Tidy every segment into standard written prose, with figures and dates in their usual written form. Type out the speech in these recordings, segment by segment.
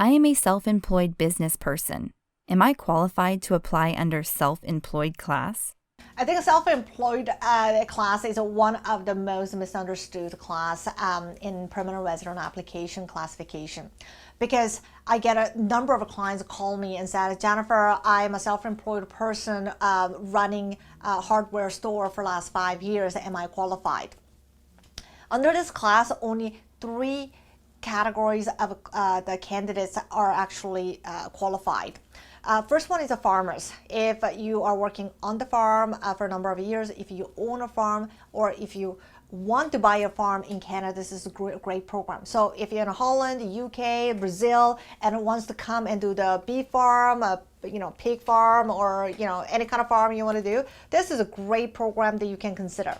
I am a self-employed business person. Am I qualified to apply under self-employed class? I think self-employed class is one of the most misunderstood class in permanent resident application classification, because I get a number of clients call me and said, Jennifer, I'm a self-employed person running a hardware store for the last 5 years. Am I qualified? Under this class, only 3 categories of the candidates are actually qualified. First one is the farmers. If you are working on the farm for a number of years, if you own a farm, or if you want to buy a farm in Canada, this is a great program. So if you're in Holland, UK, Brazil, and wants to come and do the beef farm, pig farm, or any kind of farm you want to do, this is a great program that you can consider.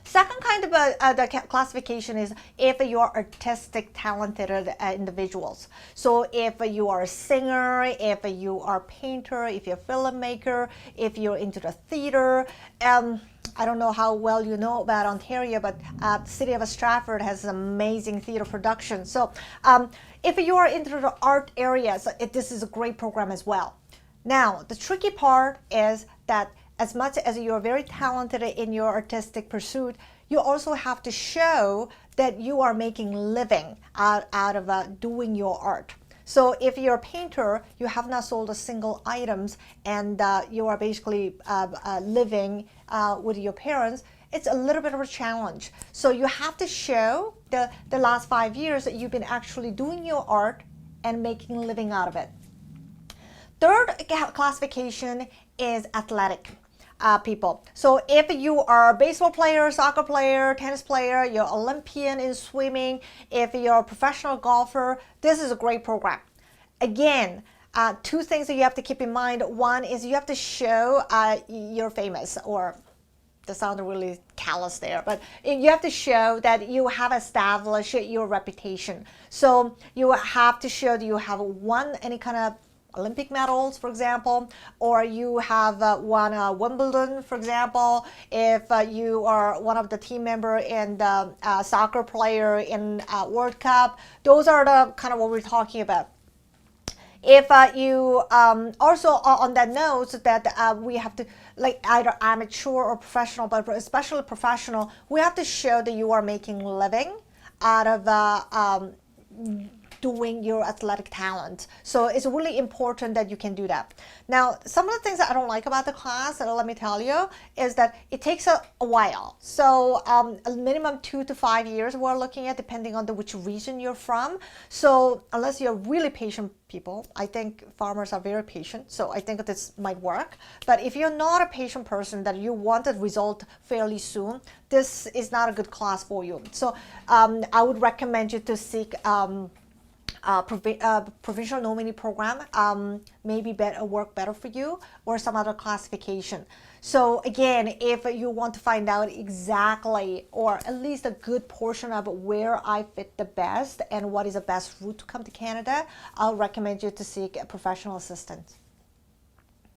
Second kind of the classification is if you are artistic, talented individuals. So if you are a singer, if you are a painter, if you're a filmmaker, if you're into the theater, I don't know how well you know about Ontario, but the city of Stratford has amazing theater production. So if you are into the art areas, this is a great program as well. Now, the tricky part is that as much as you are very talented in your artistic pursuit, you also have to show that you are making living out of doing your art. So if you're a painter, you have not sold a single items, and you are basically living with your parents, it's a little bit of a challenge. So you have to show the last 5 years that you've been actually doing your art and making a living out of it. Third classification is athletic people. So if you are a baseball player, soccer player, tennis player, you're Olympian in swimming, if you're a professional golfer, this is a great program. Again, 2 things that you have to keep in mind. One is you have to show you're famous, or that sounded really callous there, but you have to show that you have established your reputation. So you have to show that you have won any kind of Olympic medals, for example, or you have won Wimbledon, for example, if you are one of the team member in the soccer player in World Cup. Those are the kind of what we're talking about. If you also on that note that we have to, like, either amateur or professional, but especially professional, we have to show that you are making a living out of doing your athletic talent. So it's really important that you can do that. Now, some of the things that I don't like about the class, let me tell you, is that it takes a while. So a minimum 2 to 5 years we're looking at, depending on which region you're from. So unless you're really patient people, I think farmers are very patient, so I think this might work. But if you're not a patient person, that you want a result fairly soon, this is not a good class for you. So I would recommend you to seek provincial nominee program, maybe work better for you, or some other classification. So again, if you want to find out exactly, or at least a good portion of where I fit the best and what is the best route to come to Canada, I'll recommend you to seek a professional assistant.